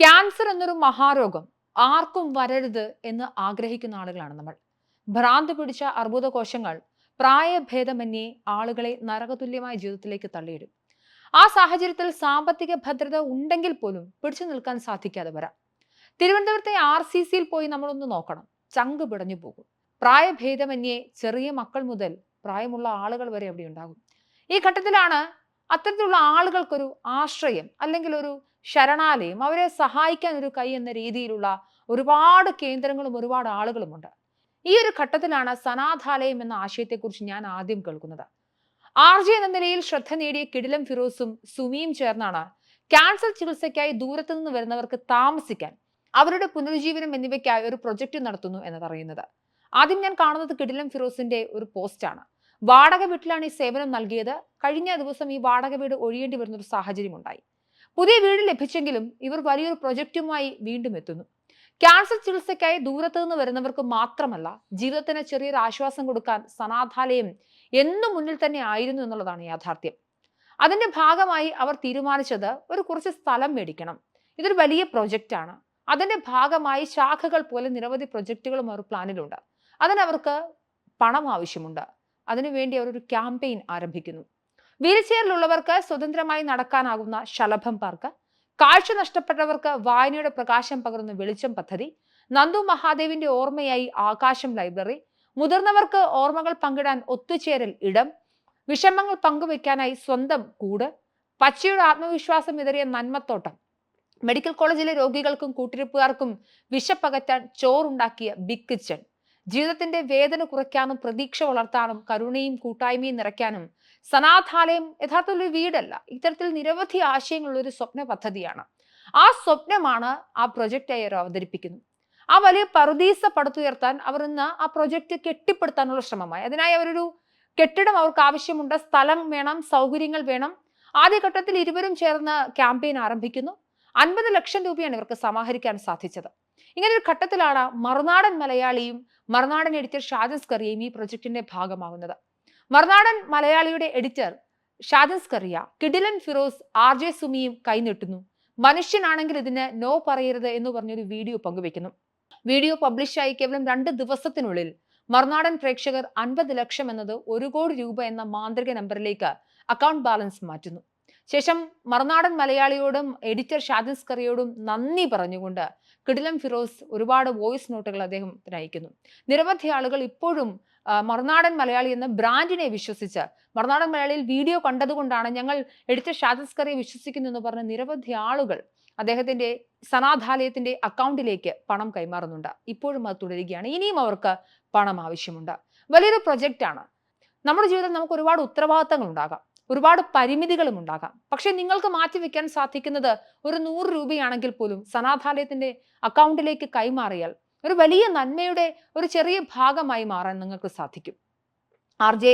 Cancer എന്നൊരു മഹാരോഗം ആർക്കും വരരുത് എന്ന് ആഗ്രഹിക്കുന്ന ആളുകളാണ് നമ്മൾ. ഭ്രാന്ത് പിടിച്ച അർബുദ കോശങ്ങൾ പ്രായഭേദമന്യേ ആളുകളെ നരകതുല്യമായ ജീവിതത്തിലേക്ക് തള്ളിയിടും. ആ സാഹചര്യത്തിൽ സാമ്പത്തിക ഭദ്രത ഉണ്ടെങ്കിൽ പോലും പിടിച്ചു നിൽക്കാൻ സാധിക്കാതെ വരാം. തിരുവനന്തപുരത്തെ RCCയിൽ പോയി നമ്മളൊന്ന് നോക്കണം, ചങ്ക് പിടഞ്ഞു പോകും. പ്രായഭേദമന്യേ ചെറിയ മക്കൾ മുതൽ പ്രായമുള്ള ആളുകൾ വരെ അവിടെ ഉണ്ടാകും. ഈ ഘട്ടത്തിലാണ് അത്തരത്തിലുള്ള ആളുകൾക്കൊരു ആശ്രയം അല്ലെങ്കിൽ ഒരു ശരണാലയം, അവരെ സഹായിക്കാൻ ഒരു കൈ എന്ന രീതിയിലുള്ള ഒരുപാട് കേന്ദ്രങ്ങളും ഒരുപാട് ആളുകളുമുണ്ട്. ഈ ഒരു ഘട്ടത്തിലാണ് സനാഥാലയം എന്ന ആശയത്തെക്കുറിച്ച് ഞാൻ ആദ്യം കേൾക്കുന്നത്. RJ എന്ന നിലയിൽ ശ്രദ്ധ നേടിയ കിടിലം ഫിറോസും സുമിയും ചേർന്നാണ് ക്യാൻസർ ചികിത്സയ്ക്കായി ദൂരത്തു നിന്ന് വരുന്നവർക്ക് താമസിക്കാൻ, അവരുടെ പുനരുജ്ജീവനം എന്നിവയ്ക്കായി ഒരു പ്രൊജക്ട് നടത്തുന്നു എന്നതറിയുന്നത്. ആദ്യം ഞാൻ കാണുന്നത് കിടിലം ഫിറോസിന്റെ ഒരു പോസ്റ്റാണ്. വാടക വീട്ടിലാണ് ഈ സേവനം നൽകിയത്. കഴിഞ്ഞ ദിവസം ഈ വാടക വീട് ഒഴിയേണ്ടി വരുന്ന ഒരു സാഹചര്യം ഉണ്ടായി. പുതിയ വീട് ലഭിച്ചെങ്കിലും ഇവർ വലിയൊരു പ്രൊജക്റ്റുമായി വീണ്ടും എത്തുന്നു. ക്യാൻസർ ചികിത്സയ്ക്കായി ദൂരത്തു നിന്ന് വരുന്നവർക്ക് മാത്രമല്ല, ജീവിതത്തിന് ചെറിയൊരു ആശ്വാസം കൊടുക്കാൻ സനാഥാലയം എന്നും മുന്നിൽ തന്നെ ആയിരുന്നു എന്നുള്ളതാണ് യാഥാർത്ഥ്യം. അതിന്റെ ഭാഗമായി അവർ തീരുമാനിച്ചത് കുറച്ച് സ്ഥലം മേടിക്കണം. ഇതൊരു വലിയ പ്രൊജക്റ്റാണ്. അതിന്റെ ഭാഗമായി ശാഖകൾ പോലെ നിരവധി പ്രൊജക്റ്റുകളും അവർ പ്ലാനിലുണ്ട്. അതിനവർക്ക് പണം ആവശ്യമുണ്ട്. അതിനുവേണ്ടി അവർ ഒരു ക്യാമ്പയിൻ ആരംഭിക്കുന്നു. വീൽചെയറിലുള്ളവർക്ക് സ്വതന്ത്രമായി നടക്കാനാകുന്ന ശലഭം പാർക്ക്, കാഴ്ച നഷ്ടപ്പെട്ടവർക്ക് വായനയുടെ പ്രകാശം പകർന്ന വെളിച്ചം പദ്ധതി, നന്ദു മഹാദേവിന്റെ ഓർമ്മയായി ആകാശം ലൈബ്രറി, മുതിർന്നവർക്ക് ഓർമ്മകൾ പങ്കിടാൻ ഒത്തുചേരൽ ഇടം, വിഷമങ്ങൾ പങ്കുവെക്കാനായി സ്വന്തം കൂട്, പച്ചയുടെ ആത്മവിശ്വാസം വിതറിയ നന്മത്തോട്ടം, മെഡിക്കൽ കോളേജിലെ രോഗികൾക്കും കൂട്ടിരിപ്പുകാർക്കും വിശപ്പകറ്റാൻ ചോറുണ്ടാക്കിയ ബിഗ് കിച്ചൺ, ജീവിതത്തിന്റെ വേദന കുറയ്ക്കാനും പ്രതീക്ഷ വളർത്താനും കരുണയും കൂട്ടായ്മയും നിറയ്ക്കാനും സനാഥാലയം യഥാർത്ഥത്തിൽ ഒരു വീടല്ല, ഇത്തരത്തിൽ നിരവധി ആശയങ്ങളുള്ള ഒരു സ്വപ്ന പദ്ധതിയാണ്. ആ സ്വപ്നമാണ് ആ പ്രൊജക്റ്റായി അവർ അവതരിപ്പിക്കുന്നു. ആ വലിയ പറുദീസ പടുത്തുയർത്താൻ അവർ ഇന്ന് ആ പ്രൊജക്റ്റ് കെട്ടിപ്പടുത്താനുള്ള ശ്രമമായി. അതിനായി അവരൊരു കെട്ടിടം അവർക്ക് ആവശ്യമുണ്ട്, സ്ഥലം വേണം, സൗകര്യങ്ങൾ വേണം. ആദ്യഘട്ടത്തിൽ ഇരുവരും ചേർന്ന് ക്യാമ്പയിൻ ആരംഭിക്കുന്നു. 50 ലക്ഷം രൂപയാണ് ഇവർക്ക് സമാഹരിക്കാൻ സാധിച്ചത്. ഇങ്ങനെ ഒരു ഘട്ടത്തിലാണ് മറുനാടൻ മലയാളിയും മറുനാടൻ എഡിറ്റർ ഷാജൻ സ്കറിയയും ഈ പ്രൊജക്ടിന്റെ ഭാഗമാകുന്നത്. മറുനാടൻ മലയാളിയുടെ എഡിറ്റർ ഷാജൻ സ്കറിയ കിടിലൻ ഫിറോസ് RJ സുമിയും കൈനീട്ടുന്നു. മനുഷ്യനാണെങ്കിൽ ഇതിന് നോ പറയരുത് എന്ന് പറഞ്ഞൊരു വീഡിയോ പങ്കുവെക്കുന്നു. വീഡിയോ പബ്ലിഷായി കേവലം 2 ദിവസത്തിനുള്ളിൽ മറുനാടൻ പ്രേക്ഷകർ 50 ലക്ഷം എന്നത് 1 കോടി രൂപ എന്ന മാന്ത്രിക നമ്പറിലേക്ക് അക്കൗണ്ട് ബാലൻസ് മാറ്റുന്നു. ശേഷം മറുനാടൻ മലയാളിയോടും എഡിറ്റർ ഷാജൻ സ്കറിയോടും നന്ദി പറഞ്ഞുകൊണ്ട് കിടിലം ഫിറോസ് ഒരുപാട് വോയിസ് നോട്ടുകൾ അദ്ദേഹത്തിന് അയക്കുന്നു. നിരവധി ആളുകൾ ഇപ്പോഴും മറുനാടൻ മലയാളി എന്ന ബ്രാൻഡിനെ വിശ്വസിച്ച്, മറുനാടൻ മലയാളിയിൽ വീഡിയോ കണ്ടതുകൊണ്ടാണ് ഞങ്ങൾ എഡിറ്റർ ഷാജൻ സ്കറിയെ വിശ്വസിക്കുന്നു എന്ന് പറഞ്ഞ നിരവധി ആളുകൾ അദ്ദേഹത്തിന്റെ സനാഥാലയത്തിന്റെ അക്കൗണ്ടിലേക്ക് പണം കൈമാറുന്നുണ്ട്. ഇപ്പോഴും അത് തുടരുകയാണ്. ഇനിയും അവർക്ക് പണം ആവശ്യമുണ്ട്. വലിയൊരു പ്രൊജക്റ്റാണ്. നമ്മുടെ ജീവിതത്തിൽ നമുക്ക് ഒരുപാട് ഉത്തരവാദിത്തങ്ങൾ ഉണ്ടാകാം, ഒരുപാട് പരിമിതികളും ഉണ്ടാകാം. പക്ഷെ നിങ്ങൾക്ക് മാറ്റിവെക്കാൻ സാധിക്കുന്നത് 100 രൂപയാണെങ്കിൽ പോലും സനാഥാലയത്തിന്റെ അക്കൗണ്ടിലേക്ക് കൈമാറിയാൽ ഒരു വലിയ നന്മയുടെ ഒരു ചെറിയ ഭാഗമായി മാറാൻ നിങ്ങൾക്ക് സാധിക്കും. RJ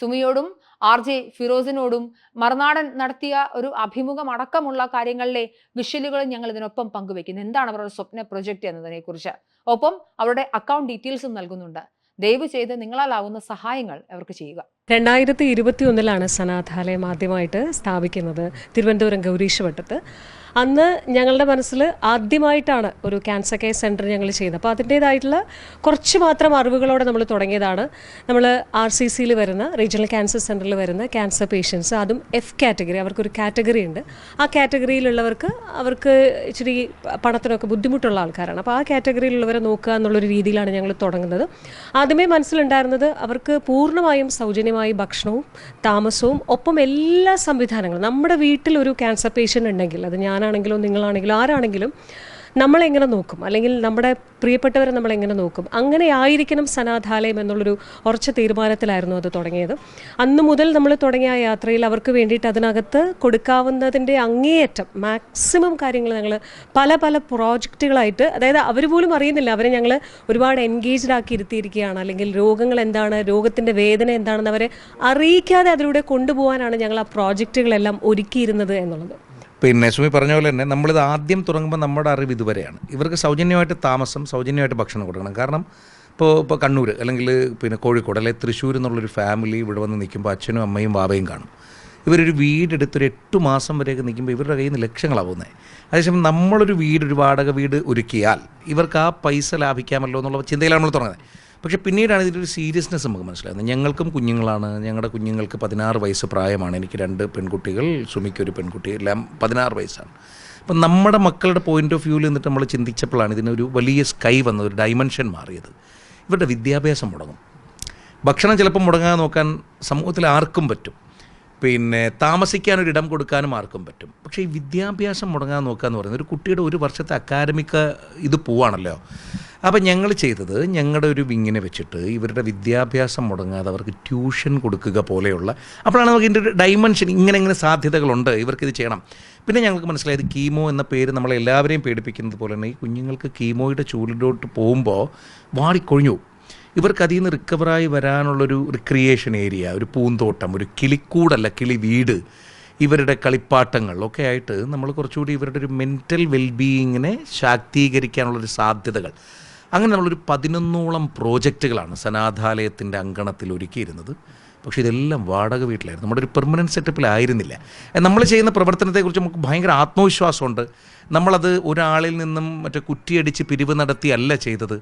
സുമിയോടും RJ ഫിറോസിനോടും മറുനാടൻ നടത്തിയ ഒരു അഭിമുഖം അടക്കമുള്ള കാര്യങ്ങളിലെ വിഷ്വലുകൾ ഞങ്ങൾ ഇതിനൊപ്പം പങ്കുവെക്കുന്നു. എന്താണ് അവരുടെ സ്വപ്ന പ്രൊജക്ട് എന്നതിനെ കുറിച്ച്, ഒപ്പം അവരുടെ അക്കൗണ്ട് ഡീറ്റെയിൽസും നൽകുന്നുണ്ട്. ദയവ് ചെയ്ത് നിങ്ങളാലാവുന്ന സഹായങ്ങൾ അവർക്ക് ചെയ്യുക. 2021 സനാഥാലയം ആദ്യമായിട്ട് സ്ഥാപിക്കുന്നത് തിരുവനന്തപുരം ഗൗരീശവട്ടത്ത്. അന്ന് ഞങ്ങളുടെ മനസ്സിൽ ആദ്യമായിട്ടാണ് ഒരു ക്യാൻസർ കെയർ സെൻറ്റർ ഞങ്ങൾ ചെയ്യുന്നത്. അപ്പോൾ അതിൻ്റേതായിട്ടുള്ള കുറച്ച് മാത്രം അറിവുകളോടെ നമ്മൾ തുടങ്ങിയതാണ്. നമ്മൾ RCCയിൽ വരുന്ന റീജിയണൽ ക്യാൻസർ സെൻറ്ററിൽ വരുന്ന ക്യാൻസർ പേഷ്യൻസ്, അതും F കാറ്റഗറി, അവർക്കൊരു കാറ്റഗറി ഉണ്ട്. ആ കാറ്റഗറിയിലുള്ളവർക്ക് ഇച്ചിരി പണത്തിനൊക്കെ ബുദ്ധിമുട്ടുള്ള ആൾക്കാരാണ്. അപ്പോൾ ആ കാറ്റഗറിയിലുള്ളവരെ നോക്കുക എന്നുള്ളൊരു രീതിയിലാണ് ഞങ്ങൾ തുടങ്ങുന്നത്. ആദ്യമേ മനസ്സിലുണ്ടായിരുന്നത് അവർക്ക് പൂർണ്ണമായും സൗജന്യമായി ഭക്ഷണവും താമസവും ഒപ്പം എല്ലാ സംവിധാനങ്ങളും. നമ്മുടെ വീട്ടിൽ ഒരു ക്യാൻസർ പേഷ്യൻ്റ് ഉണ്ടെങ്കിൽ, അത് ഞാനാണെങ്കിലോ നിങ്ങളാണെങ്കിലോ ആരാണെങ്കിലും, നമ്മളെങ്ങനെ നോക്കും, അല്ലെങ്കിൽ നമ്മുടെ പ്രിയപ്പെട്ടവരെ നമ്മളെങ്ങനെ നോക്കും, അങ്ങനെ ആയിരിക്കണം സനാഥാലയം എന്നുള്ളൊരു ഉറച്ച തീരുമാനത്തിലായിരുന്നു അത് തുടങ്ങിയത്. അന്ന് മുതൽ നമ്മൾ തുടങ്ങിയ ആ യാത്രയിൽ അവർക്ക് വേണ്ടിയിട്ട് അതിനകത്ത് കൊടുക്കാവുന്നതിൻ്റെ അങ്ങേയറ്റം മാക്സിമം കാര്യങ്ങൾ ഞങ്ങൾ പല പ്രോജക്റ്റുകളായിട്ട്, അതായത് അവർ പോലും അറിയുന്നില്ല, അവരെ ഞങ്ങൾ ഒരുപാട് എൻഗേജ്ഡ് ആക്കി ഇരുത്തിയിരിക്കുകയാണ്. അല്ലെങ്കിൽ രോഗങ്ങൾ എന്താണ്, രോഗത്തിൻ്റെ വേദന എന്താണെന്ന് അവരെ അറിയിക്കാതെ അതിലൂടെ കൊണ്ടുപോകാനാണ് ഞങ്ങൾ ആ പ്രോജക്റ്റുകളെല്ലാം ഒരുക്കിയിരുന്നത് എന്നുള്ളത്. പിന്നെ സുമി പറഞ്ഞ പോലെ തന്നെ നമ്മളിത് ആദ്യം തുടങ്ങുമ്പോൾ നമ്മുടെ അറിവ് ഇതുവരെയാണ്. ഇവർക്ക് സൗജന്യമായിട്ട് താമസം, സൗജന്യമായിട്ട് ഭക്ഷണം കൊടുക്കണം. കാരണം ഇപ്പോൾ കണ്ണൂർ അല്ലെങ്കിൽ പിന്നെ കോഴിക്കോട് അല്ലെങ്കിൽ തൃശ്ശൂർ എന്നുള്ളൊരു ഫാമിലി ഇവിടെ വന്ന് നിൽക്കുമ്പോൾ അച്ഛനും അമ്മയും വാവയും കാണും. ഇവരൊരു വീടെടുത്തൊരു 8 മാസം വരെയൊക്കെ നിൽക്കുമ്പോൾ ഇവരുടെ കയ്യിൽ നിന്ന് ലക്ഷങ്ങളാവുന്നത്. അതേസമയം നമ്മളൊരു ഒരു വാടക വീട് ഒരുക്കിയാൽ ഇവർക്ക് ആ പൈസ ലാഭിക്കാമല്ലോ എന്നുള്ള ചിന്തയിലാണ് നമ്മൾ തുടങ്ങുന്നത്. പക്ഷേ പിന്നീടാണ് ഇതിൻ്റെ ഒരു സീരിയസ്നെസ് നമുക്ക് മനസ്സിലാകുന്നത്. ഞങ്ങൾക്കും കുഞ്ഞുങ്ങളാണ്, ഞങ്ങളുടെ കുഞ്ഞുങ്ങൾക്ക് 16 വയസ്സ് പ്രായമാണ്. എനിക്ക് 2 പെൺകുട്ടികൾ, സുമിക്കൊരു പെൺകുട്ടി, എല്ലാം 16 വയസ്സാണ്. അപ്പം നമ്മുടെ മക്കളുടെ പോയിൻ്റ് ഓഫ് വ്യൂവിൽ നിന്നിട്ട് നമ്മൾ ചിന്തിച്ചപ്പോഴാണ് ഇതിനൊരു വലിയ സ്കൈ വന്നത്, ഒരു ഡൈമെൻഷൻ മാറിയത്. ഇവരുടെ വിദ്യാഭ്യാസം മുടങ്ങും. ഭക്ഷണം ചിലപ്പോൾ മുടങ്ങാതെ നോക്കാൻ സമൂഹത്തിൽ ആർക്കും പറ്റും, പിന്നെ താമസിക്കാനൊരിടം കൊടുക്കാനും ആർക്കും പറ്റും. പക്ഷേ ഈ വിദ്യാഭ്യാസം മുടങ്ങാൻ നോക്കുക എന്ന് പറയുന്നത് ഒരു കുട്ടിയുടെ ഒരു വർഷത്തെ അക്കാഡമിക് ഇത് പോവാണല്ലോ. അപ്പം ഞങ്ങൾ ചെയ്തത് ഞങ്ങളുടെ ഒരു വിങ്ങിനെ വെച്ചിട്ട് ഇവരുടെ വിദ്യാഭ്യാസം മുടങ്ങാതെ അവർക്ക് ട്യൂഷൻ കൊടുക്കുക പോലെയുള്ള, അപ്പോഴാണ് നമുക്ക് ഇതിൻ്റെ ഒരു ഡൈമെൻഷൻ, ഇങ്ങനെ സാധ്യതകളുണ്ട്, ഇവർക്കിത് ചെയ്യണം. പിന്നെ ഞങ്ങൾക്ക് മനസ്സിലായത് കീമോ എന്ന പേര് നമ്മളെല്ലാവരെയും പേടിപ്പിക്കുന്നത് പോലെ തന്നെ ഈ കുഞ്ഞുങ്ങൾക്ക് കീമോയുടെ ചൂടിലോട്ട് പോകുമ്പോൾ വാടിക്കൊഴിഞ്ഞു. ഇവർക്ക് അതിൽ നിന്ന് റിക്കവറായി വരാനുള്ളൊരു റിക്രിയേഷൻ ഏരിയ, ഒരു പൂന്തോട്ടം, ഒരു കിളിക്കൂടല്ല കിളി വീട്, ഇവരുടെ കളിപ്പാട്ടങ്ങൾ ഒക്കെ ആയിട്ട് നമ്മൾ കുറച്ചുകൂടി ഇവരുടെ ഒരു മെൻ്റൽ വെൽബീയിങ്ങിനെ ശാക്തീകരിക്കാനുള്ളൊരു സാധ്യതകൾ, അങ്ങനെ നമ്മളൊരു 11ഓളം പ്രോജക്റ്റുകളാണ് സനാഥാലയത്തിൻ്റെ അങ്കണത്തിൽ ഒരുക്കിയിരുന്നത്. പക്ഷേ ഇതെല്ലാം വാടക വീട്ടിലായിരുന്നു, നമ്മുടെ ഒരു പെർമനൻറ്റ് സെറ്റപ്പിലായിരുന്നില്ല. നമ്മൾ ചെയ്യുന്ന പ്രവർത്തനത്തെക്കുറിച്ച് നമുക്ക് ഭയങ്കര ആത്മവിശ്വാസമുണ്ട്. നമ്മളത് ഒരാളിൽ നിന്നും മറ്റേ കുറ്റിയടിച്ച് പിരിവ് നടത്തിയല്ല ചെയ്തത്.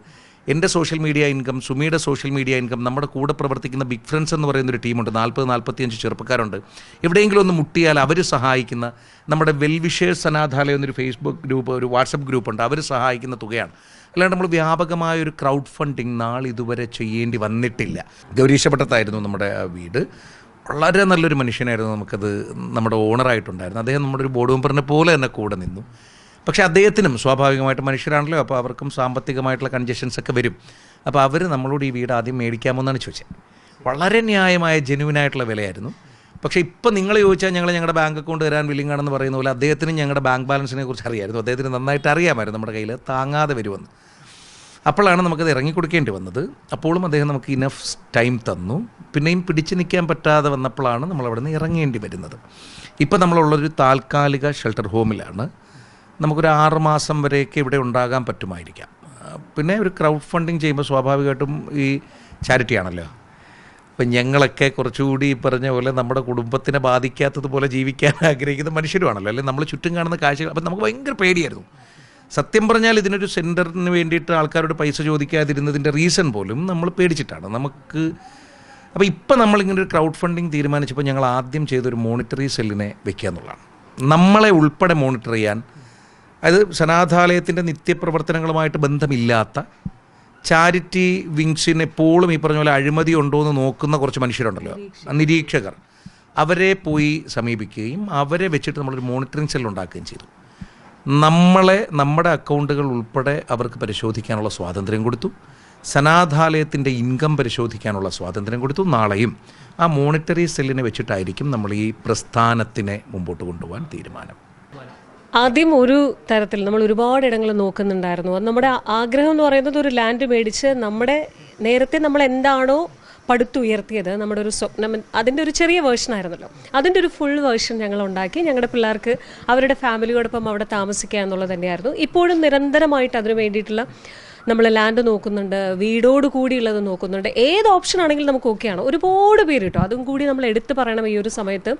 എൻ്റെ സോഷ്യൽ മീഡിയ ഇൻകം, സുമിയുടെ സോഷ്യൽ മീഡിയ ഇൻകം, നമ്മുടെ കൂടെ പ്രവർത്തിക്കുന്ന ബിഗ് ഫ്രണ്ട്സ് എന്ന് പറയുന്നൊരു ടീമുണ്ട്, 40-45 ചെറുപ്പക്കാരുണ്ട്. എവിടെയെങ്കിലും ഒന്ന് മുട്ടിയാൽ അവർ സഹായിക്കുന്ന, നമ്മുടെ വെൽവിഷേഴ്സ് അനാഥാലയം എന്നൊരു ഫേസ്ബുക്ക് ഗ്രൂപ്പ്, ഒരു വാട്സപ്പ് ഗ്രൂപ്പുണ്ട്, അവർ സഹായിക്കുന്ന തുകയാണ്. അല്ലാണ്ട് നമ്മൾ വ്യാപകമായൊരു ക്രൗഡ് ഫണ്ടിങ് നാളിതുവരെ ചെയ്യേണ്ടി വന്നിട്ടില്ല. ഗൗരീശപട്ടത്തായിരുന്നു നമ്മുടെ വീട്. വളരെ നല്ലൊരു മനുഷ്യനായിരുന്നു, നമുക്കത് നമ്മുടെ ഓണറായിട്ടുണ്ടായിരുന്നു. അദ്ദേഹം നമ്മുടെ ഒരു ബോർഡ് മെമ്പറിനെ പോലെ തന്നെ കൂടെ നിന്നു. പക്ഷേ അദ്ദേഹത്തിനും സ്വാഭാവികമായിട്ട് മനുഷ്യരാണല്ലോ, അപ്പോൾ അവർക്കും സാമ്പത്തികമായിട്ടുള്ള കൺജഷൻസൊക്കെ വരും. അപ്പോൾ അവർ നമ്മളോട് ഈ വീട് ആദ്യം മേടിക്കാമോ എന്നാണ് ചോദിച്ചത്. വളരെ ന്യായമായ ജെന്യുവിനായിട്ടുള്ള വിലയായിരുന്നു. പക്ഷേ ഇപ്പം നിങ്ങൾ ചോദിച്ചാൽ ഞങ്ങളുടെ ബാങ്ക് അക്കൗണ്ട് തരാൻ വില്ലിംഗ് ആണെന്ന് പറയുന്ന പോലെ അദ്ദേഹത്തിന് ഞങ്ങളുടെ ബാങ്ക് ബാലൻസിനെ കുറിച്ച് അറിയാമായിരുന്നു. അദ്ദേഹത്തിന് നന്നായിട്ട് അറിയാമായിരുന്നു നമ്മുടെ കയ്യിൽ താങ്ങാതെ വരുമെന്ന്. അപ്പോഴാണ് നമുക്കത് ഇറങ്ങിക്കൊടുക്കേണ്ടി വന്നത്. അപ്പോഴും അദ്ദേഹം നമുക്ക് ഇനഫ് ടൈം തന്നു. പിന്നെയും പിടിച്ചു നിൽക്കാൻ പറ്റാതെ വന്നപ്പോഴാണ് നമ്മളവിടെ നിന്ന് ഇറങ്ങേണ്ടി വരുന്നത്. ഇപ്പം നമ്മളുള്ളൊരു താൽക്കാലിക ഷെൽട്ടർ ഹോമിലാണ്. നമുക്കൊരു 6 മാസം വരെയൊക്കെ ഇവിടെ ഉണ്ടാകാൻ പറ്റുമായിരിക്കാം. പിന്നെ ഒരു ക്രൗഡ് ഫണ്ടിങ് ചെയ്യുമ്പോൾ സ്വാഭാവികമായിട്ടും ഈ ചാരിറ്റി ആണല്ലോ. അപ്പം ഞങ്ങളൊക്കെ കുറച്ചുകൂടി പറഞ്ഞ പോലെ നമ്മുടെ കുടുംബത്തിനെ ബാധിക്കാത്തതുപോലെ ജീവിക്കാൻ ആഗ്രഹിക്കുന്ന മനുഷ്യരുമാണല്ലോ, അല്ലെങ്കിൽ നമ്മൾ ചുറ്റും കാണുന്ന കാഴ്ചകൾ. അപ്പം നമുക്ക് ഭയങ്കര പേടിയായിരുന്നു സത്യം പറഞ്ഞാൽ. ഇതിനൊരു സെൻറ്ററിന് വേണ്ടിയിട്ട് ആൾക്കാരോട് പൈസ ചോദിക്കാതിരുന്നതിൻ്റെ റീസൺ പോലും നമ്മൾ പേടിച്ചിട്ടാണ് നമുക്ക്. അപ്പോൾ ഇപ്പം നമ്മളിങ്ങനെ ഒരു ക്രൗഡ് ഫണ്ടിങ് തീരുമാനിച്ചപ്പോൾ ഞങ്ങൾ ആദ്യം ചെയ്തൊരു മോണിറ്ററി സെല്ലിനെ വെക്കുക എന്നുള്ളതാണ്. നമ്മളെ ഉൾപ്പെടെ മോണിറ്റർ ചെയ്യാൻ, അത് സനാഥാലയത്തിൻ്റെ നിത്യപ്രവർത്തനങ്ങളുമായിട്ട് ബന്ധമില്ലാത്ത ചാരിറ്റി വിങ്സിന് എപ്പോഴും ഈ പറഞ്ഞ പോലെ അഴിമതി ഉണ്ടോ എന്ന് നോക്കുന്ന കുറച്ച് മനുഷ്യരുണ്ടല്ലോ, നിരീക്ഷകർ, അവരെ പോയി സമീപിക്കുകയും അവരെ വെച്ചിട്ട് നമ്മളൊരു മോണിറ്ററിങ് സെൽ ഉണ്ടാക്കുകയും ചെയ്തു. നമ്മുടെ അക്കൗണ്ടുകൾ ഉൾപ്പെടെ അവർക്ക് പരിശോധിക്കാനുള്ള സ്വാതന്ത്ര്യം കൊടുത്തു. സനാഥാലയത്തിൻ്റെ ഇൻകം പരിശോധിക്കാനുള്ള സ്വാതന്ത്ര്യം കൊടുത്തു. നാളെയും ആ മോണിറ്ററി സെല്ലിനെ വെച്ചിട്ടായിരിക്കും നമ്മൾ ഈ പ്രസ്ഥാനത്തിനെ മുമ്പോട്ട് കൊണ്ടുപോകാൻ തീരുമാനം. ആദ്യം ഒരു തരത്തിൽ നമ്മൾ ഒരുപാട് ഇടങ്ങൾ നോക്കുന്നുണ്ടായിരുന്നു. അത് നമ്മുടെ ആഗ്രഹം എന്ന് പറയുന്നത് ഒരു ലാൻഡ് മേടിച്ച് നേരത്തെ നമ്മൾ എന്താണോ പടുത്തുയർത്തിയത്, നമ്മുടെ ഒരു സ്വപ്നം, അതിൻ്റെ ഒരു ചെറിയ വേർഷൻ ആയിരുന്നല്ലോ, അതിൻ്റെ ഒരു ഫുൾ വേർഷൻ ഞങ്ങൾ ഉണ്ടാക്കി ഞങ്ങളുടെ പിള്ളേർക്ക് അവരുടെ ഫാമിലിയോടൊപ്പം അവിടെ താമസിക്കുക എന്നുള്ളത് തന്നെയായിരുന്നു. ഇപ്പോഴും നിരന്തരമായിട്ട് അതിന് വേണ്ടിയിട്ടുള്ള നമ്മൾ ലാൻഡ് നോക്കുന്നുണ്ട്, വീടോട് കൂടിയുള്ളത് നോക്കുന്നുണ്ട്. ഏത് ഓപ്ഷൻ ആണെങ്കിലും നമുക്ക് ഓക്കെയാണ്. ഒരുപാട് പേര് കേട്ടോ, അതും കൂടി നമ്മൾ എടുത്തു പറയണം. ഈ ഒരു സമയത്ത്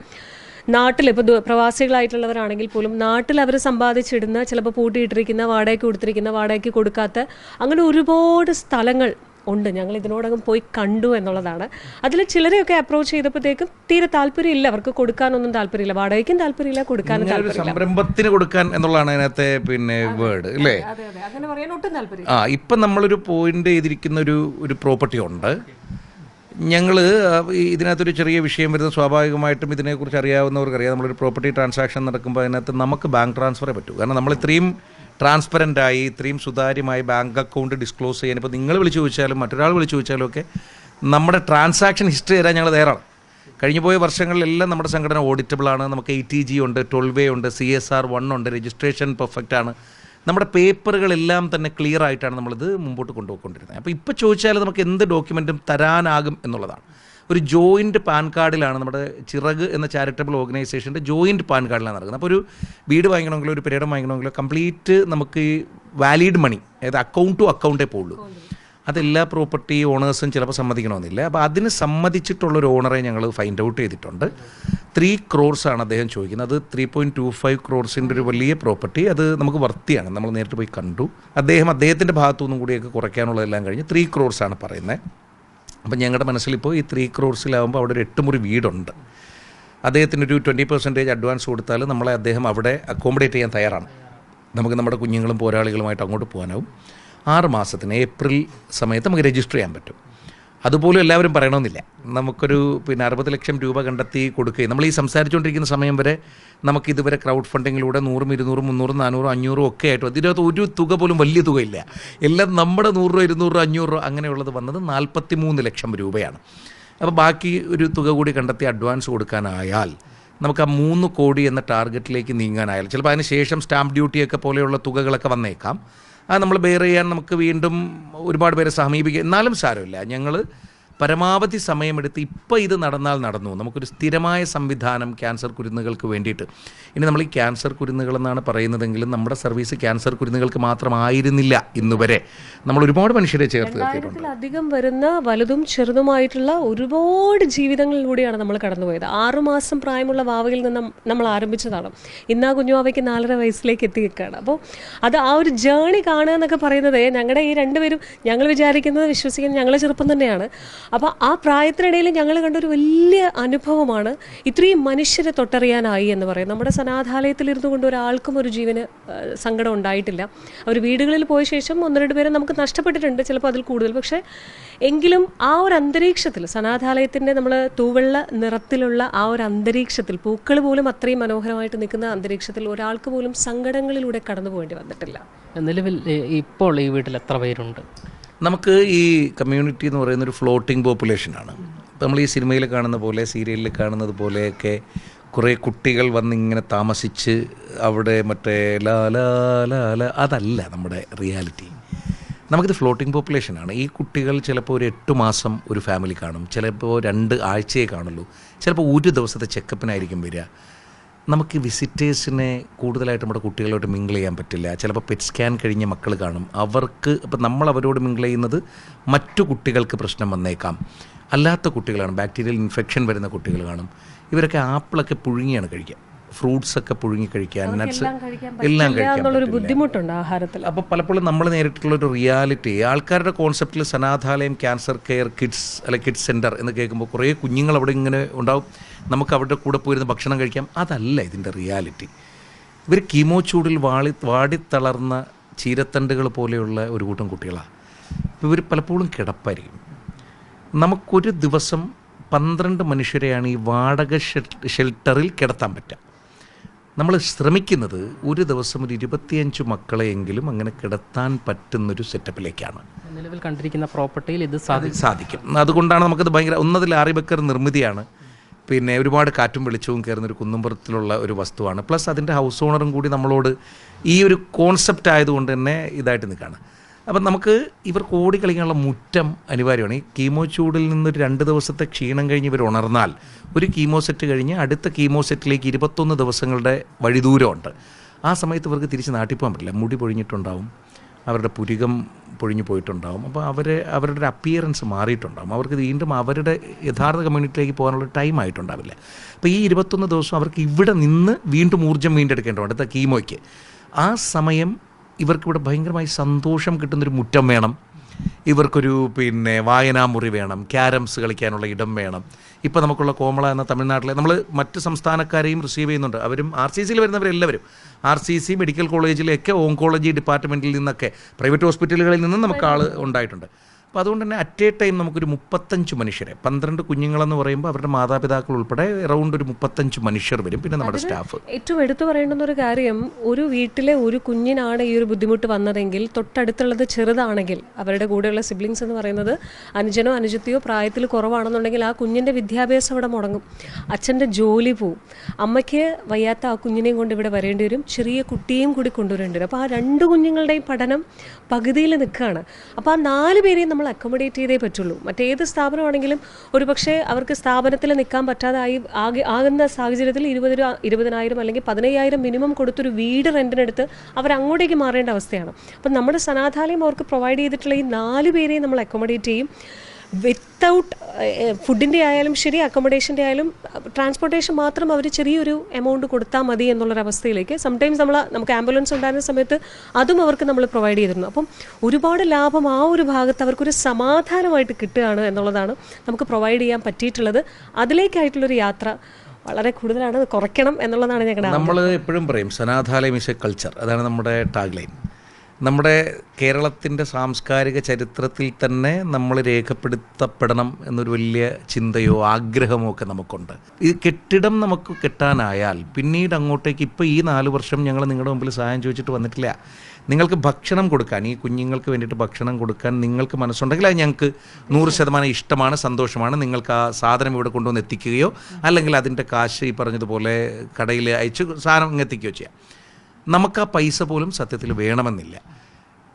നാട്ടിൽ ഇപ്പോൾ പ്രവാസികളായിട്ടുള്ളവരാണെങ്കിൽ പോലും നാട്ടിൽ അവർ സമ്പാദിച്ചിടുന്ന, ചിലപ്പോൾ പൂട്ടിയിട്ടിരിക്കുന്ന, വാടകയ്ക്ക് കൊടുത്തിരിക്കുന്ന, വാടകയ്ക്ക് കൊടുക്കാത്ത, അങ്ങനെ ഒരുപാട് സ്ഥലങ്ങൾ ഉണ്ട്. ഞങ്ങൾ ഇതിനോടകം പോയി കണ്ടു എന്നുള്ളതാണ്. അതിൽ ചിലരെയൊക്കെ അപ്രോച്ച് ചെയ്തപ്പോഴത്തേക്കും തീരെ താല്പര്യമില്ല, അവർക്ക് കൊടുക്കാനൊന്നും താല്പര്യമില്ല, വാടകയ്ക്കും താല്പര്യമില്ല, കൊടുക്കാനും താല്പര്യമില്ല. സംരംഭത്തിന് കൊടുക്കാൻ എന്നുള്ളതാണ് അതിനകത്തെ വേർഡ് അല്ലേ? അങ്ങനെ പറയാൻ ഒട്ടും താല്പര്യം. ഇപ്പം നമ്മളൊരു പോയിന്റ് ചെയ്തിരിക്കുന്ന ഒരു പ്രോപ്പർട്ടി ഉണ്ട്. ഞങ്ങൾ ഇതിനകത്തൊരു ചെറിയ വിഷയം വരുന്നത് സ്വാഭാവികമായിട്ടും ഇതിനെക്കുറിച്ച് അറിയാവുന്നവർക്കറിയാം. നമ്മളൊരു പ്രോപ്പർട്ടി ട്രാൻസാക്ഷൻ നടക്കുമ്പോൾ അതിനകത്ത് നമുക്ക് ബാങ്ക് ട്രാൻസ്ഫറേ പറ്റൂ. കാരണം നമ്മൾ ഇത്രയും ട്രാൻസ്പെറൻ്റായി, ഇത്രയും സുതാര്യമായി ബാങ്ക് അക്കൗണ്ട് ഡിസ്ക്ലോസ് ചെയ്യാൻ, ഇപ്പോൾ നിങ്ങൾ വിളിച്ച് ചോദിച്ചാലും മറ്റൊരാൾ വിളിച്ച് ചോദിച്ചാലും ഒക്കെ നമ്മുടെ ട്രാൻസാക്ഷൻ ഹിസ്റ്ററി തരാൻ ഞങ്ങൾ തയ്യാറാണ്. കഴിഞ്ഞു പോയ വർഷങ്ങളിലെല്ലാം നമ്മുടെ സംഘടന ഓഡിറ്റബിളാണ്. നമുക്ക് ATG ഉണ്ട്, 12A ഉണ്ട്, CSR 1 ഉണ്ട്, രജിസ്ട്രേഷൻ പെർഫെക്റ്റ് ആണ്. നമ്മുടെ പേപ്പറുകളെല്ലാം തന്നെ ക്ലിയർ ആയിട്ടാണ് നമ്മളിത് മുമ്പോട്ട് കൊണ്ടുപോയിക്കൊണ്ടിരുന്നത്. അപ്പോൾ ഇപ്പോൾ ചോദിച്ചാൽ നമുക്ക് എന്ത് ഡോക്യുമെൻറ്റും തരാനാകും എന്നുള്ളതാണ്. ഒരു ജോയിൻറ്റ് പാൻ കാർഡിലാണ് നമ്മുടെ ചിറക് എന്ന ചാരിറ്റബിൾ ഓർഗനൈസേഷൻ്റെ ജോയിൻറ്റ് പാൻ കാർഡിലാണ് നടക്കുന്നത്. അപ്പോൾ ഒരു വീട് വാങ്ങിക്കണമെങ്കിലോ ഒരു പെരേടം വാങ്ങിക്കണമെങ്കിലോ കംപ്ലീറ്റ് നമുക്ക് വാലിഡ് മണി, അതായത് അക്കൗണ്ട് ടു അക്കൗണ്ടേ പോകുള്ളൂ. അതെല്ലാ പ്രോപ്പർട്ടി ഓണേഴ്സും ചിലപ്പോൾ സമ്മതിക്കണമെന്നില്ല. അപ്പോൾ അതിന് സമ്മതിച്ചിട്ടുള്ളൊരു ഓണറെ ഞങ്ങൾ ഫൈൻഡ് ഔട്ട് ചെയ്തിട്ടുണ്ട്. 3 crores അദ്ദേഹം ചോദിക്കുന്നത്. അത് 3.25 crores ഒരു വലിയ പ്രോപ്പർട്ടി. അത് നമുക്ക് വർത്തിയാണ്, നമ്മൾ നേരിട്ട് പോയി കണ്ടു. അദ്ദേഹത്തിൻ്റെ ഭാഗത്തുനിന്നും കൂടിയൊക്കെ കുറയ്ക്കാനുള്ളതെല്ലാം കഴിഞ്ഞ് 3 crores പറയുന്നത്. അപ്പം ഞങ്ങളുടെ മനസ്സിലിപ്പോൾ ഈ 3 crores അവിടെ ഒരു 8 മുറി വീടുണ്ട്. അദ്ദേഹത്തിനൊരു 20% അഡ്വാൻസ് കൊടുത്താൽ നമ്മളെ അദ്ദേഹം അവിടെ അക്കോമഡേറ്റ് ചെയ്യാൻ തയ്യാറാണ്. നമുക്ക് നമ്മുടെ കുഞ്ഞുങ്ങളും പോരാളികളുമായിട്ട് അങ്ങോട്ട് പോകാനാവും. 6 മാസത്തിന് ഏപ്രിൽ സമയത്ത് നമുക്ക് രജിസ്റ്റർ ചെയ്യാൻ പറ്റും. അതുപോലും എല്ലാവരും പറയണമെന്നില്ല. നമുക്കൊരു 60 ലക്ഷം രൂപ കണ്ടെത്തി കൊടുക്കുകയും നമ്മൾ ഈ സംസാരിച്ചുകൊണ്ടിരിക്കുന്ന സമയം വരെ നമുക്കിതുവരെ ക്രൗഡ് ഫണ്ടിങ്ങിലൂടെ 100, 200, 300, 400, 500 ഒക്കെ ആയിട്ട് ഇതിനകത്ത് ഒരു തുക പോലും വലിയ തുകയില്ല. എല്ലാം നമ്മുടെ 100 രൂപ, 200 രൂപ, 500 രൂപ അങ്ങനെയുള്ളത് വന്നത് 43 ലക്ഷം രൂപയാണ്. അപ്പോൾ ബാക്കി ഒരു തുക കൂടി കണ്ടെത്തി അഡ്വാൻസ് കൊടുക്കാനായാൽ നമുക്ക് ആ 3 കോടി എന്ന ടാർഗറ്റിലേക്ക് നീങ്ങാനായാലും ചിലപ്പോൾ അതിന് ശേഷം സ്റ്റാമ്പ് ഡ്യൂട്ടിയൊക്കെ പോലെയുള്ള തുകകളൊക്കെ വന്നേക്കാം. അത് നമ്മൾ ബെയർ ചെയ്യാൻ നമുക്ക് വീണ്ടും ഒരുപാട് പേരെ സമീപിക്കുക. എന്നാലും സാരമില്ല, ഞങ്ങൾ പരമാവധി സമയമെടുത്ത് ഇപ്പോൾ ഇത് നടന്നു. നമുക്കൊരു സ്ഥിരമായ സംവിധാനം ക്യാൻസർ കുരുന്നുകൾക്ക് വേണ്ടിയിട്ട്. ഇനി നമ്മൾ ഈ ക്യാൻസർ കുരുന്നുകളെന്നാണ് പറയുന്നതെങ്കിലും നമ്മുടെ സർവീസ് ക്യാൻസർ കുരുന്നുകൾക്ക് മാത്രമായിരുന്നില്ല ഇന്നുവരെ. നമ്മൾ ഒരുപാട് മനുഷ്യരെ ചേർത്ത് നിർത്തിയിട്ടുണ്ട്. അധികം വരുന്ന വലുതും ചെറുതുമായിട്ടുള്ള ഒരുപാട് ജീവിതങ്ങളിലൂടെയാണ് നമ്മൾ കടന്നുപോയത്. 6 മാസം പ്രായമുള്ള വാവയിൽ നിന്ന് നമ്മൾ ആരംഭിച്ചതാണ്. ഇന്ന് ആ കുഞ്ഞുവാവയ്ക്ക് 4.5 വയസ്സിലേക്ക് എത്തിയിരിക്കുകയാണ്. അപ്പോൾ അത് ആ ഒരു ജേണി കാണുക എന്നൊക്കെ പറയുന്നത് ഞങ്ങളുടെ ഈ 2 പേരും ഞങ്ങൾ വിചാരിക്കുന്നത് വിശ്വസിക്കുന്നത് ഞങ്ങളെ ചെറുപ്പം തന്നെയാണ്. അപ്പോൾ ആ പ്രായത്തിനിടയിൽ ഞങ്ങൾ കണ്ടൊരു വലിയ അനുഭവമാണ് ഇത്രയും മനുഷ്യരെ തൊട്ടറിയാനായി എന്ന് പറയും. നമ്മുടെ അനാഥാലയത്തിലിരുന്നു കൊണ്ട് ഒരാൾക്കും ഒരു ജീവന് സങ്കടം ഉണ്ടായിട്ടില്ല. അവർ വീടുകളിൽ പോയ ശേഷം 1-2 പേരെ നമുക്ക് നഷ്ടപ്പെട്ടിട്ടുണ്ട്, ചിലപ്പോൾ അതിൽ കൂടുതൽ. പക്ഷേ എങ്കിലും ആ ഒരു അന്തരീക്ഷത്തിൽ, അനാഥാലയത്തിൻ്റെ നമ്മൾ തൂവെള്ള നിറത്തിലുള്ള ആ ഒരു അന്തരീക്ഷത്തിൽ, പൂക്കൾ പോലും അത്രയും മനോഹരമായിട്ട് നിൽക്കുന്ന അന്തരീക്ഷത്തിൽ ഒരാൾക്ക് പോലും സങ്കടങ്ങളിലൂടെ കടന്നു പോകേണ്ടി വന്നിട്ടില്ല. നിലവിൽ ഇപ്പോൾ ഈ വീട്ടിൽ എത്ര പേരുണ്ട്? നമുക്ക് ഈ കമ്മ്യൂണിറ്റി എന്ന് പറയുന്നൊരു ഫ്ലോട്ടിംഗ് പോപ്പുലേഷനാണ്. ഇപ്പം നമ്മൾ ഈ സിനിമയിൽ കാണുന്ന പോലെ, സീരിയലിൽ കാണുന്നത് പോലെയൊക്കെ കുറേ കുട്ടികൾ വന്നിങ്ങനെ താമസിച്ച് അവിടെ മറ്റേ അതല്ല നമ്മുടെ റിയാലിറ്റി. നമുക്കിത് ഫ്ലോട്ടിംഗ് പോപ്പുലേഷനാണ്. ഈ കുട്ടികൾ ചിലപ്പോൾ ഒരു 8 മാസം ഒരു ഫാമിലി കാണും, ചിലപ്പോൾ 2 ആഴ്ചയെ കാണുള്ളൂ, ചിലപ്പോൾ 1 ദിവസത്തെ ചെക്കപ്പിനായിരിക്കും വരിക. നമുക്ക് വിസിറ്റേഴ്സിനെ കൂടുതലായിട്ട് നമ്മുടെ കുട്ടികളോട്ട് മിങ്കിൾ ചെയ്യാൻ പറ്റില്ല. ചിലപ്പോൾ പെറ്റ് സ്കാൻ കഴിഞ്ഞ മക്കൾ കാണും. അവർക്ക് ഇപ്പം നമ്മൾ അവരോട് മിങ്കിൾ ചെയ്യുന്നത് മറ്റു കുട്ടികൾക്ക് പ്രശ്നം വന്നേക്കാം. അല്ലാത്ത കുട്ടികളാണ്, ബാക്ടീരിയൽ ഇൻഫെക്ഷൻ വരുന്ന കുട്ടികൾ കാണും. ഇവരൊക്കെ ആപ്പിളൊക്കെ പുഴുങ്ങിയാണ് കഴിക്കുക, ഫ്രൂട്ട്സൊക്കെ പുഴുങ്ങി കഴിക്കാൻ, നട്ട്സ് എല്ലാം കഴിക്കാൻ ബുദ്ധിമുട്ടുണ്ട് ആഹാരത്തിൽ. അപ്പോൾ പലപ്പോഴും നമ്മൾ നേരിട്ടുള്ളൊരു റിയാലിറ്റി ആൾക്കാരുടെ കോൺസെപ്റ്റിൽ അനാഥാലയം, ക്യാൻസർ കെയർ കിഡ്സ് അല്ലെങ്കിൽ കിഡ്സ് സെൻറ്റർ എന്ന് കേൾക്കുമ്പോൾ കുറേ കുഞ്ഞുങ്ങൾ അവിടെ ഇങ്ങനെ ഉണ്ടാവും, നമുക്ക് അവരുടെ കൂടെ പോയിരുന്ന് ഭക്ഷണം കഴിക്കാം. അതല്ല ഇതിൻ്റെ റിയാലിറ്റി. ഇവർ കീമോ ചൂടിൽ വാടിത്തളർന്ന ചീരത്തണ്ടുകൾ പോലെയുള്ള ഒരു കൂട്ടം കുട്ടികളാണ്. ഇവർ പലപ്പോഴും കിടപ്പായിരിക്കും. നമുക്കൊരു ദിവസം 12 മനുഷ്യരെയാണ് ഈ വാടക ഷെൽട്ടറിൽ കിടത്താൻ പറ്റുക. നമ്മൾ ശ്രമിക്കുന്നത് ഒരു ദിവസം ഒരു 25 മക്കളെയെങ്കിലും അങ്ങനെ കിടത്താൻ പറ്റുന്നൊരു സെറ്റപ്പിലേക്കാണ്. നിലവിൽ കണ്ടിരിക്കുന്ന പ്രോപ്പർട്ടിയിൽ ഇത് സാധിക്കും. അതുകൊണ്ടാണ് നമുക്കത് ഒന്നതിൽ ആറിബക്കർ നിർമ്മിതിയാണ്, പിന്നെ ഒരുപാട് കാറ്റും വെളിച്ചവും കയറുന്നൊരു കുന്നുംപുറത്തിലുള്ള ഒരു വസ്തുവാണ്. പ്ലസ് അതിൻ്റെ ഹൗസ് ഓണറും കൂടി നമ്മളോട് ഈ ഒരു കോൺസെപ്റ്റ് ആയതുകൊണ്ട് തന്നെ ഇതായിട്ട് നിൽക്കുകയാണ്. അപ്പം നമുക്ക് ഇവർക്ക് ഓടിക്കളിക്കാനുള്ള മുറ്റം അനിവാര്യമാണ്. ഈ കീമോ ചൂടിൽ നിന്നൊരു 2 ദിവസത്തെ ക്ഷീണം കഴിഞ്ഞ് ഇവർ ഉണർന്നാൽ ഒരു കീമോ സെറ്റ് കഴിഞ്ഞ് അടുത്ത കീമോ സെറ്റിലേക്ക് 21 ദിവസങ്ങളുടെ വഴിദൂരമുണ്ട്. ആ സമയത്ത് ഇവർക്ക് തിരിച്ച് നാട്ടിൽ പോകാൻ പറ്റില്ല. മുടി പൊഴിഞ്ഞിട്ടുണ്ടാവും, അവരുടെ പുരികം പൊഴിഞ്ഞു പോയിട്ടുണ്ടാവും. അപ്പോൾ അവരുടെ ഒരു അപ്പിയറൻസ് മാറിയിട്ടുണ്ടാകും. അവർക്ക് വീണ്ടും അവരുടെ യഥാർത്ഥ കമ്മ്യൂണിറ്റിയിലേക്ക് പോകാനുള്ള ടൈം ആയിട്ടുണ്ടാവില്ല. അപ്പോൾ ഈ 21 ദിവസം അവർക്ക് ഇവിടെ നിന്ന് വീണ്ടും ഊർജ്ജം വീണ്ടെടുക്കേണ്ടതുണ്ട് അടുത്ത കീമോയ്ക്ക്. ആ സമയം ഇവർക്കിവിടെ ഭയങ്കരമായി സന്തോഷം കിട്ടുന്നൊരു മുറ്റം വേണം, ഇവർക്കൊരു വായനാമുറി വേണം, ക്യാരംസ് കളിക്കാനുള്ള ഇടം വേണം. ഇപ്പോൾ നമുക്കുള്ള കോമള എന്ന തമിഴ്നാട്ടിലെ നമ്മൾ മറ്റ് സംസ്ഥാനക്കാരെയും റിസീവ് ചെയ്യുന്നുണ്ട്. അവരും RCCയിൽ വരുന്നവരെല്ലാവരും RCC മെഡിക്കൽ കോളേജിലേക്ക് ഓങ്കോളജി ഡിപ്പാർട്ട്മെൻറ്റിൽ നിന്നൊക്കെ പ്രൈവറ്റ് ഹോസ്പിറ്റലുകളിൽ നിന്നും നമുക്ക് ആൾ ഉണ്ടായിട്ടുണ്ട്. അപ്പോൾ അതുകൊണ്ട് തന്നെ അറ്റ് എ ടൈം നമുക്കൊരു 35 മനുഷ്യരെ, 12 കുഞ്ഞുങ്ങളെന്ന് പറയുമ്പോൾ അവരുടെ മാതാപിതാക്കൾ ഉൾപ്പെടെ അറൗണ്ട് ഒരു 35 മനുഷ്യർ വരും. പിന്നെ നമ്മുടെ സ്റ്റാഫ്. ഏറ്റവും എടുത്തു പറയേണ്ടുന്ന ഒരു കാര്യം, ഒരു വീട്ടിലെ ഒരു കുഞ്ഞിനാണ് ഈ ഒരു ബുദ്ധിമുട്ട് വന്നതെങ്കിൽ തൊട്ടടുത്തുള്ളത് ചെറുതാണെങ്കിൽ അവരുടെ കൂടെയുള്ള സിബ്ലിങ്സ് എന്ന് പറയുന്നത് അനുജനോ അനുജത്തിയോ പ്രായത്തിൽ കുറവാണെന്നുണ്ടെങ്കിൽ ആ കുഞ്ഞിൻ്റെ വിദ്യാഭ്യാസം ഇവിടെ മുടങ്ങും, അച്ഛൻ്റെ ജോലി പോവും, അമ്മയ്ക്ക് വയ്യാത്ത ആ കുഞ്ഞിനെയും കൊണ്ട് ഇവിടെ വരേണ്ടി വരും, ചെറിയ കുട്ടിയെയും കൂടി കൊണ്ടുവരേണ്ടി വരും. അപ്പോൾ ആ 2 കുഞ്ഞുങ്ങളുടെയും പഠനം പകുതിയിൽ നിൽക്കുകയാണ്. അപ്പോൾ ആ 4 പേരെയും നമ്മൾ അക്കോമഡേറ്റ് ചെയ്തേ പറ്റുള്ളൂ. മറ്റേത് സ്ഥാപനമാണെങ്കിലും ഒരുപക്ഷെ അവർക്ക് സ്ഥാപനത്തിൽ നിൽക്കാൻ പറ്റാതായി ആകുന്ന സാഹചര്യത്തിൽ 20,000 അല്ലെങ്കിൽ 15,000 മിനിമം കൊടുത്തൊരു വീട് റെൻറ്റിനെടുത്ത് അവർ അങ്ങോട്ടേക്ക് മാറേണ്ട അവസ്ഥയാണ്. അപ്പം നമ്മുടെ സനാഥാലയം അവർക്ക് പ്രൊവൈഡ് ചെയ്തിട്ടുള്ള ഈ 4 പേരെയും നമ്മൾ അക്കോമഡേറ്റ് ചെയ്യും. വിത്തൗട്ട് ഫുഡിൻ്റെ ആയാലും ശരി, അക്കോമഡേഷൻ്റെ ആയാലും ട്രാൻസ്പോർട്ടേഷൻ മാത്രം അവർ ചെറിയൊരു എമൗണ്ട് കൊടുത്താൽ മതി എന്നുള്ളൊരവസ്ഥയിലേക്ക് സംടൈംസ് നമുക്ക് ആംബുലൻസ് ഉണ്ടായിരുന്ന സമയത്ത് അതും അവർക്ക് നമ്മൾ പ്രൊവൈഡ് ചെയ്തിരുന്നു. അപ്പം ഒരുപാട് ലാഭം ആ ഒരു ഭാഗത്ത് അവർക്കൊരു സമാധാനമായിട്ട് കിട്ടുകയാണ് എന്നുള്ളതാണ് നമുക്ക് പ്രൊവൈഡ് ചെയ്യാൻ പറ്റിയിട്ടുള്ളത്. അതിലേക്കായിട്ടുള്ളൊരു യാത്ര വളരെ കൂടുതലാണ്, അത് കുറയ്ക്കണം എന്നുള്ളതാണ് ഞങ്ങളുടെ. നമ്മൾ എപ്പോഴും പറയും സനാഥാലയം ഇസ് എ കൾച്ചർ, അതാണ് നമ്മുടെ ടാഗ്ലൈൻ. നമ്മുടെ കേരളത്തിൻ്റെ സാംസ്കാരിക ചരിത്രത്തിൽ തന്നെ നമ്മൾ രേഖപ്പെടുത്തപ്പെടണം എന്നൊരു വലിയ ചിന്തയോ ആഗ്രഹമോ ഒക്കെ നമുക്കുണ്ട്. ഈ കെട്ടിടം നമുക്ക് കെട്ടാനായാൽ പിന്നീട് അങ്ങോട്ടേക്ക് ഇപ്പോൾ ഈ 4 വർഷം ഞങ്ങൾ നിങ്ങളുടെ മുമ്പിൽ സഹായം ചോദിച്ചിട്ട് വന്നിട്ടില്ല. നിങ്ങൾക്ക് ഭക്ഷണം കൊടുക്കാൻ, ഈ കുഞ്ഞുങ്ങൾക്ക് വേണ്ടിയിട്ട് ഭക്ഷണം കൊടുക്കാൻ നിങ്ങൾക്ക് മനസ്സുണ്ടെങ്കിൽ അത് ഞങ്ങൾക്ക് 100% ഇഷ്ടമാണ്, സന്തോഷമാണ്. നിങ്ങൾക്ക് ആ സാധനം ഇവിടെ കൊണ്ടുവന്ന് എത്തിക്കുകയോ അല്ലെങ്കിൽ അതിൻ്റെ കാശ് ഈ പറഞ്ഞതുപോലെ കടയിൽ അയച്ച് സാധനം ഇങ്ങ് എത്തിക്കുകയോ ചെയ്യാം. നമുക്ക് ആ പൈസ പോലും സത്യത്തിൽ വേണമെന്നില്ല.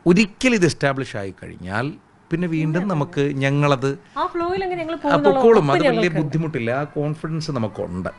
ഒരിക്കൽ ഇത് എസ്റ്റാബ്ലിഷ് ആയി കഴിഞ്ഞാൽ പിന്നെ വീണ്ടും നമുക്ക് ഞങ്ങളത് പൊക്കോളും, അത് വലിയ ബുദ്ധിമുട്ടില്ല. ആ കോൺഫിഡൻസ് നമുക്കുണ്ട്.